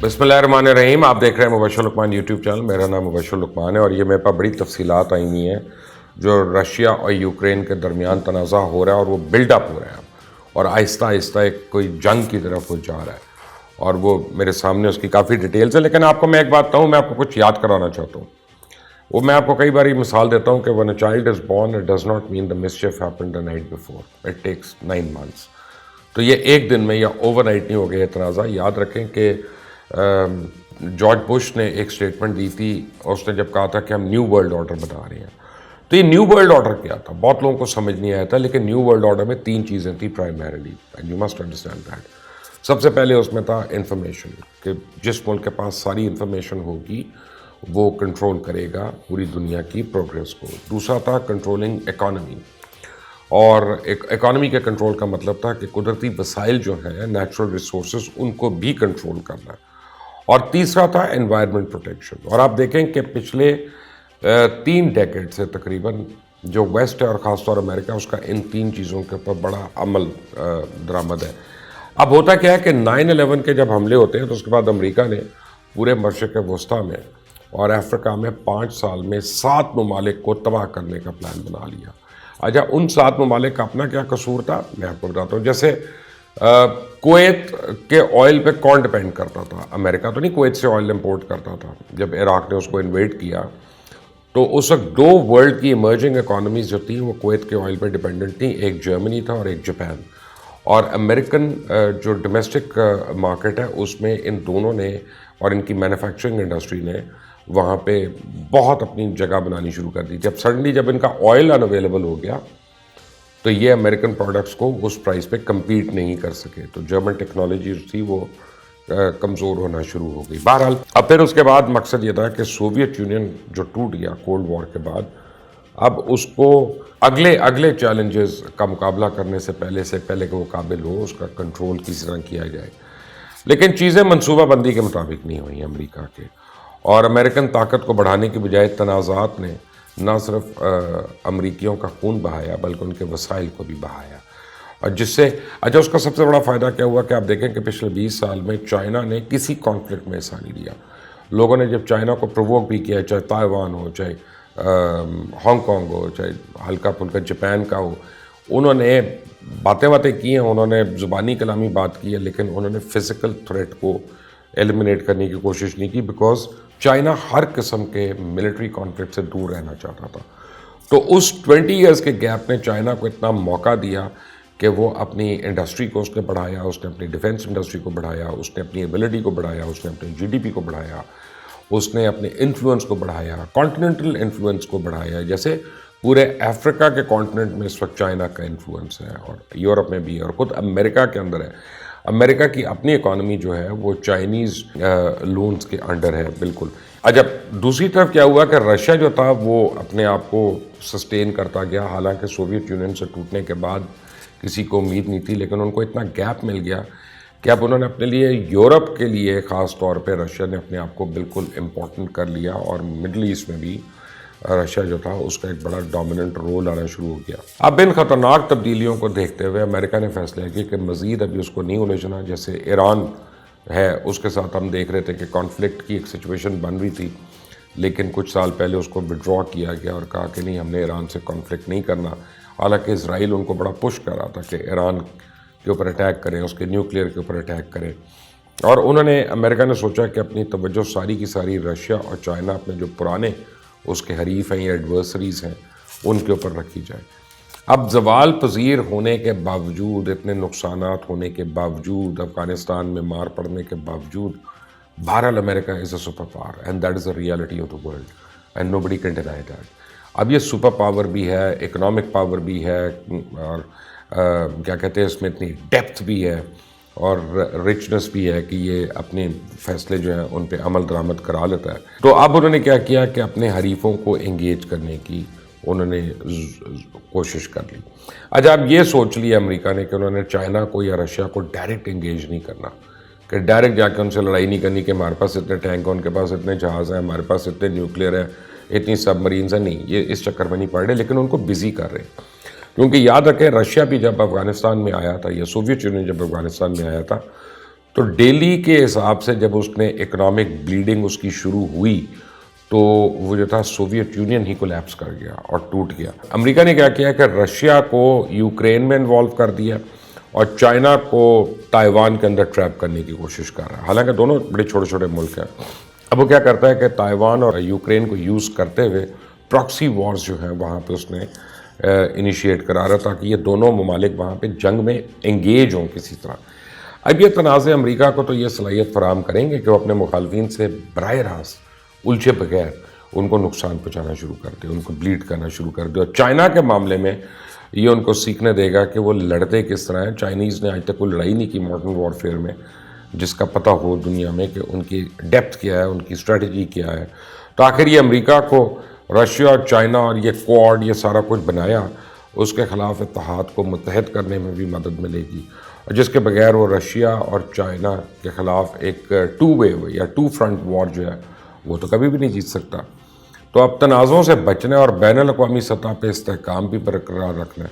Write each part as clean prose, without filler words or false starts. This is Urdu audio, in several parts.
بسم اللہ الرحمن الرحیم. آپ دیکھ رہے ہیں مبشر لقمان یوٹیوب چینل. میرا نام مبشر لقمان ہے اور یہ میرے پاس بڑی تفصیلات آئی ہوئی ہیں جو رشیا اور یوکرین کے درمیان تنازع ہو رہا ہے اور وہ بلڈ اپ ہو رہا ہے اور آہستہ آہستہ ایک کوئی جنگ کی طرف وہ جا رہا ہے اور وہ میرے سامنے اس کی کافی ڈیٹیلز ہے. لیکن آپ کو میں ایک بات بتاؤں, میں آپ کو کچھ یاد کرانا چاہتا ہوں. وہ میں آپ کو کئی بار یہ مثال دیتا ہوں کہ when a child is born it does not mean the mischief happened the night before. It takes 9 months. تو یہ ایک دن میں یا اوور نائٹ نہیں ہو گیا یہ تنازع. یاد رکھیں کہ جارج بش نے ایک سٹیٹمنٹ دی تھی اور اس نے جب کہا تھا کہ ہم نیو ورلڈ آرڈر بنا رہے ہیں, تو یہ نیو ورلڈ آرڈر کیا تھا بہت لوگوں کو سمجھ نہیں آیا تھا. لیکن نیو ورلڈ آرڈر میں 3 چیزیں تھیں primarily, and you must understand that. سب سے پہلے اس میں تھا انفارمیشن, کہ جس ملک کے پاس ساری انفارمیشن ہوگی وہ کنٹرول کرے گا پوری دنیا کی پروگریس کو. دوسرا تھا کنٹرولنگ اکانومی, اور اکانومی کے کنٹرول کا مطلب تھا کہ قدرتی وسائل جو ہیں نیچرل ریسورسز ان کو بھی کنٹرول کرنا. اور تیسرا تھا انوائرمنٹ پروٹیکشن. اور آپ دیکھیں کہ پچھلے 3 ڈیکیڈ سے تقریباً جو ویسٹ ہے اور خاص طور امریکہ, اس کا ان 3 چیزوں کے اوپر بڑا عمل درآمد ہے. اب ہوتا کیا ہے کہ 9/11 کے جب حملے ہوتے ہیں تو اس کے بعد امریکہ نے پورے مشرق وسطیٰ میں اور افریقہ میں 5 سال میں 7 ممالک کو تباہ کرنے کا پلان بنا لیا. اچھا, ان 7 ممالک کا اپنا کیا قصور تھا میں آپ کو بتاتا ہوں. جیسے کویت کے آئل پہ کون ڈپینڈ کرتا تھا؟ امریکہ تو نہیں کویت سے آئل امپورٹ کرتا تھا. جب عراق نے اس کو انویڈ کیا تو اس وقت 2 ورلڈ کی ایمرجنگ اکانومیز جو تھیں وہ کویت کے آئل پہ ڈپینڈنٹ تھیں. ایک جرمنی تھا اور ایک جاپان. اور امریکن جو ڈومیسٹک مارکیٹ ہے اس میں ان دونوں نے اور ان کی مینوفیکچرنگ انڈسٹری نے وہاں پہ بہت اپنی جگہ بنانی شروع کر دی. جب ان کا آئل ان اویلیبل ہو گیا تو یہ امریکن پروڈکٹس کو اس پرائز پہ کمپیٹ نہیں کر سکے, تو جرمن ٹیکنالوجی تھی وہ کمزور ہونا شروع ہو گئی. بہرحال اب پھر اس کے بعد مقصد یہ تھا کہ سوویت یونین جو ٹوٹ گیا کولڈ وار کے بعد, اب اس کو اگلے چیلنجز کا مقابلہ کرنے سے پہلے کہ وہ قابل ہو اس کا کنٹرول کس طرح کیا جائے. لیکن چیزیں منصوبہ بندی کے مطابق نہیں ہوئیں امریکہ کے, اور امریکن طاقت کو بڑھانے کی بجائے تنازعات نے نہ صرف امریکیوں کا خون بہایا بلکہ ان کے وسائل کو بھی بہایا. اور جس سے اس کا سب سے بڑا فائدہ کیا ہوا کہ آپ دیکھیں کہ پچھلے 20 سال میں چائنا نے کسی کانفلکٹ میں حصہ نہیں لیا. لوگوں نے جب چائنا کو پرووک بھی کیا, چاہے تائیوان ہو, چاہے ہانگ کانگ ہو, چاہے ہلکا پھلکا جاپان کا ہو, انہوں نے باتیں کی ہیں, انہوں نے زبانی کلامی بات کی ہے, لیکن انہوں نے فزیکل تھریٹ کو ایلیمنیٹ کرنے کی کوشش نہیں کی, بیکاز چائنا ہر قسم کے ملٹری کانفلکٹ سے دور رہنا چاہتا تھا. تو اس 20 ایئرز کے گیپ نے چائنا کو اتنا موقع دیا کہ وہ اپنی انڈسٹری کو اس نے بڑھایا, اس نے اپنی ڈیفنس انڈسٹری کو بڑھایا, اس نے اپنی ایبلٹی کو بڑھایا, اس نے اپنی GDP کو بڑھایا, اس نے اپنے انفلوئنس کو بڑھایا, کانٹیننٹل انفلوئنس کو بڑھایا. جیسے پورے افریقہ کے کانٹیننٹ میں اس وقت چائنا کا انفلوئنس ہے, اور یورپ میں بھی ہے, اور خود امریکہ کے اندر ہے. امریکہ کی اپنی اکانومی جو ہے وہ چائنیز لونز کے انڈر ہے بالکل. جب دوسری طرف کیا ہوا کہ رشیا جو تھا وہ اپنے آپ کو سسٹین کرتا گیا, حالانکہ سوویت یونین سے ٹوٹنے کے بعد کسی کو امید نہیں تھی, لیکن ان کو اتنا گیپ مل گیا کہ اب انہوں نے اپنے لیے یورپ کے لیے خاص طور پہ رشیا نے اپنے آپ کو بالکل امپورٹنٹ کر لیا, اور مڈل ایسٹ میں بھی رشیا جو تھا اس کا ایک بڑا ڈومیننٹ رول آنا شروع ہو گیا. اب ان خطرناک تبدیلیوں کو دیکھتے ہوئے امریکہ نے فیصلہ کیا کہ مزید ابھی اس کو نہیں الجھنا. جیسے ایران ہے, اس کے ساتھ ہم دیکھ رہے تھے کہ کانفلکٹ کی ایک سچویشن بن رہی تھی, لیکن کچھ سال پہلے اس کو وڈرا کیا گیا اور کہا کہ نہیں, ہم نے ایران سے کانفلکٹ نہیں کرنا. حالانکہ اسرائیل ان کو بڑا پش کر رہا تھا کہ ایران کے اوپر اٹیک کریں, اس کے نیوکلیئر کے اوپر اٹیک کریں. اور انہوں نے امریکہ نے سوچا کہ اپنی توجہ ساری کی ساری رشیا اور چائنا اپنے جو پرانے اس کے حریف ہیں یا ایڈورسریز ہیں ان کے اوپر رکھی جائے. اب زوال پذیر ہونے کے باوجود, اتنے نقصانات ہونے کے باوجود, افغانستان میں مار پڑنے کے باوجود, بہرحال امریکہ is a super power, and that is a reality of the world, and nobody can deny that. اب یہ سپر پاور بھی ہے, اکنامک پاور بھی ہے, اور کیا کہتے ہیں اس میں اتنی ڈیپتھ بھی ہے اور رچنس بھی ہے کہ یہ اپنے فیصلے جو ہیں ان پہ عمل درآمد کرا لیتا ہے. تو اب انہوں نے کیا کیا کہ اپنے حریفوں کو انگیج کرنے کی انہوں نے کوشش کر لی. اچھا, اب یہ سوچ لیا امریکہ نے کہ انہوں نے چائنا کو یا رشیا کو ڈائریکٹ انگیج نہیں کرنا, کہ ڈائریکٹ جا کے ان سے لڑائی نہیں کرنی کہ ہمارے پاس اتنے ٹینک ہیں, ان کے پاس اتنے جہاز ہیں, ہمارے پاس اتنے نیوکلیئر ہیں, اتنی سب مرینز ہیں. نہیں, یہ اس چکر میں نہیں پڑ رہے, لیکن ان کو بزی کر رہے ہیں. کیونکہ یاد رکھیں رشیا بھی جب افغانستان میں آیا تھا یا سوویت یونین جب افغانستان میں آیا تھا تو ڈیلی کے حساب سے جب اس نے اکنامک بلیڈنگ اس کی شروع ہوئی تو وہ جو تھا سوویت یونین ہی کولیپس کر گیا اور ٹوٹ گیا. امریکہ نے کیا کیا کہ رشیا کو یوکرین میں انوالو کر دیا اور چائنا کو تائیوان کے اندر ٹریپ کرنے کی کوشش کر رہا ہے. حالانکہ دونوں بڑے چھوٹے چھوٹے ملک ہیں. اب وہ کیا کرتا ہے کہ تائیوان اور یوکرین کو یوز کرتے ہوئے پراکسی وارز جو ہیں وہاں پہ اس نے انیشیٹ کرا رہا تاکہ یہ دونوں ممالک وہاں پہ جنگ میں انگیج ہوں کسی طرح. اب یہ تنازع امریکہ کو تو یہ صلاحیت فراہم کریں گے کہ وہ اپنے مخالفین سے براہ راست الجھے بغیر ان کو نقصان پہنچانا شروع کر دے, ان کو بلیڈ کرنا شروع کر دے. اور چائنا کے معاملے میں یہ ان کو سیکھنے دے گا کہ وہ لڑتے کس طرح ہیں. چائنیز نے آج تک کوئی لڑائی نہیں کی ماڈرن وارفیئر میں جس کا پتہ ہو دنیا میں کہ ان کی ڈیپتھ کیا ہے, ان کی اسٹریٹجی کیا ہے. تو آخر یہ امریکہ کو رشیا اور چائنا اور یہ کوڈ یہ سارا کچھ بنایا, اس کے خلاف اتحاد کو متحد کرنے میں بھی مدد ملے گی, جس کے بغیر وہ رشیا اور چائنا کے خلاف ایک ٹو وے یا ٹو فرنٹ وار جو ہے وہ تو کبھی بھی نہیں جیت سکتا. تو اب تنازعوں سے بچنے اور بین الاقوامی سطح پہ استحکام بھی برقرار رکھنا ہے.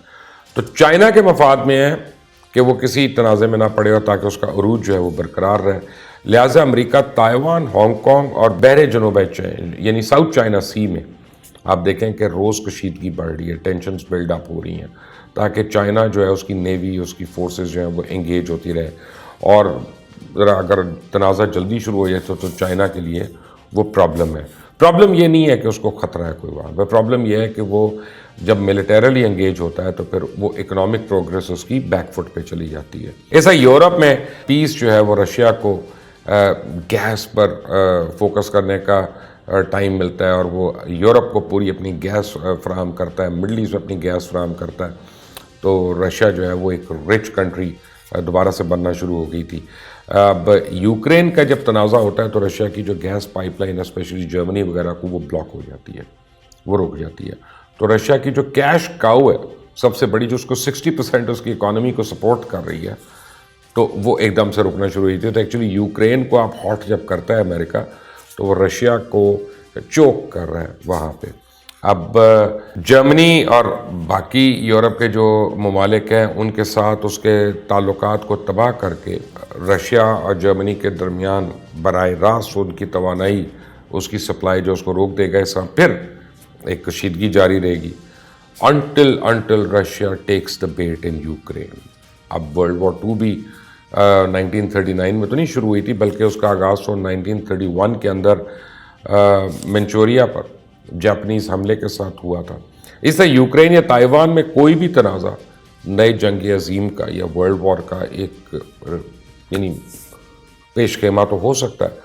تو چائنا کے مفاد میں ہے کہ وہ کسی تنازع میں نہ پڑے اور تاکہ اس کا عروج جو ہے وہ برقرار رہے. لہٰذا امریکہ تائیوان, ہانگ کانگ اور بحر جنوبی یعنی ساؤتھ چائنا سی میں آپ دیکھیں کہ روز کشیدگی بڑھ رہی ہے, ٹینشنز بلڈ اپ ہو رہی ہیں تاکہ چائنا جو ہے اس کی نیوی, اس کی فورسز جو ہیں وہ انگیج ہوتی رہے. اور ذرا اگر تنازع جلدی شروع ہو جائے تو چائنا کے لیے وہ پرابلم ہے. پرابلم یہ نہیں ہے کہ اس کو خطرہ ہے کوئی وہاں پہ, پرابلم یہ ہے کہ وہ جب ملیٹریلی انگیج ہوتا ہے تو پھر وہ اکنامک پروگریس اس کی بیک فٹ پہ چلی جاتی ہے. ایسا یورپ میں پیس جو ہے وہ رشیا کو گیس پر فوکس کرنے کا ٹائم ملتا ہے اور وہ یورپ کو پوری اپنی گیس فراہم کرتا ہے, مڈل ایسٹ میں اپنی گیس فراہم کرتا ہے. تو رشیا جو ہے وہ ایک رچ کنٹری دوبارہ سے بننا شروع ہو گئی تھی. اب یوکرین کا جب تنازع ہوتا ہے تو رشیا کی جو gas pipeline specially Germany وغیرہ کو وہ بلاک ہو جاتی ہے, وہ رک جاتی ہے. تو رشیا کی جو کیش کاؤ ہے سب سے بڑی, جو اس کو 60% اس کی اکانومی کو سپورٹ کر رہی ہے, تو وہ ایک دم سے رکنا شروع ہوئی تھی. تو ایکچولی یوکرین کو آپ ہاٹ جب کرتا ہے امریکہ تو وہ رشیا کو چوک کر رہا ہے وہاں پہ. اب جرمنی اور باقی یورپ کے جو ممالک ہیں ان کے ساتھ اس کے تعلقات کو تباہ کر کے رشیا اور جرمنی کے درمیان براہ راست ان کی توانائی, اس کی سپلائی جو اس کو روک دے گا. اس کا پھر ایک کشیدگی جاری رہے گی until Russia takes the bait in Ukraine. اب ورلڈ وار 2 بھی 1939 میں تو نہیں شروع ہوئی تھی بلکہ اس کا آغاز تو 1931 کے اندر منچوریا پر جاپنیز حملے کے ساتھ ہوا تھا. اس طرح یوکرین یا تائیوان میں کوئی بھی تنازع نئے جنگ عظیم کا یا ورلڈ وار کا ایک یعنی پیش خیمہ تو ہو سکتا ہے,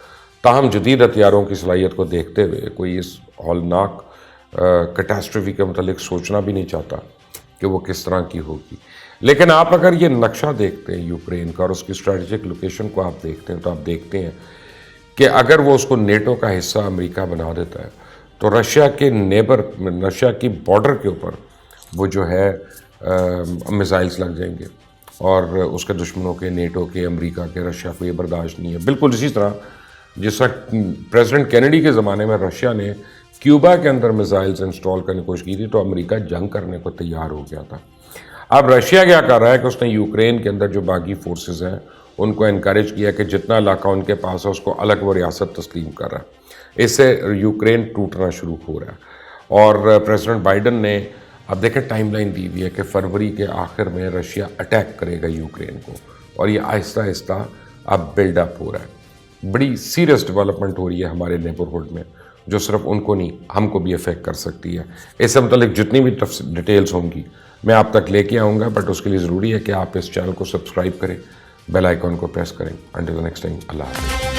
تاہم جدید ہتھیاروں کی صلاحیت کو دیکھتے ہوئے کوئی اس ہولناک کیٹاسٹروفی کے متعلق سوچنا بھی نہیں چاہتا کہ وہ کس طرح کی ہوگی. لیکن آپ اگر یہ نقشہ دیکھتے ہیں یوکرین کا اور اس کی اسٹریٹجک لوکیشن کو آپ دیکھتے ہیں تو آپ دیکھتے ہیں کہ اگر وہ اس کو نیٹو کا حصہ امریکہ بنا دیتا ہے تو رشیا کے نیبر, رشیا کی بارڈر کے اوپر وہ جو ہے میزائلز لگ جائیں گے اور اس کے دشمنوں کے, نیٹو کے, امریکہ کے, رشیا کو یہ برداشت نہیں ہے. بالکل اسی طرح جس وقت پریزیڈنٹ کینیڈی کے زمانے میں رشیا نے کیوبا کے اندر میزائلز انسٹال کرنے کی کوشش کی تھی تو امریکہ جنگ کرنے کو تیار ہو گیا تھا. اب رشیا کیا کر رہا ہے کہ اس نے یوکرین کے اندر جو باقی فورسز ہیں ان کو انکریج کیا کہ جتنا علاقہ ان کے پاس ہے اس کو الگ وہ ریاست تسلیم کر رہا ہے. اس سے یوکرین ٹوٹنا شروع ہو رہا ہے. اور پریزیڈنٹ بائیڈن نے اب دیکھیں ٹائم لائن دی ہوئی ہے کہ فروری کے آخر میں رشیا اٹیک کرے گا یوکرین کو, اور یہ آہستہ آہستہ اب بلڈ اپ ہو رہا ہے. بڑی سیریس ڈیولپمنٹ ہو رہی ہے ہمارے نیبرہڈ میں جو صرف ان کو نہیں ہم کو بھی افیکٹ کر سکتی ہے. اس سے متعلق جتنی بھی ڈیٹیلز ہوں گی میں آپ تک لے کے آؤں گا, بٹ اس کے لیے ضروری ہے کہ آپ اس چینل کو سبسکرائب کریں, بیل آئیکن کو پریس کریں. انٹل نیکسٹ ٹائم, اللہ حافظ.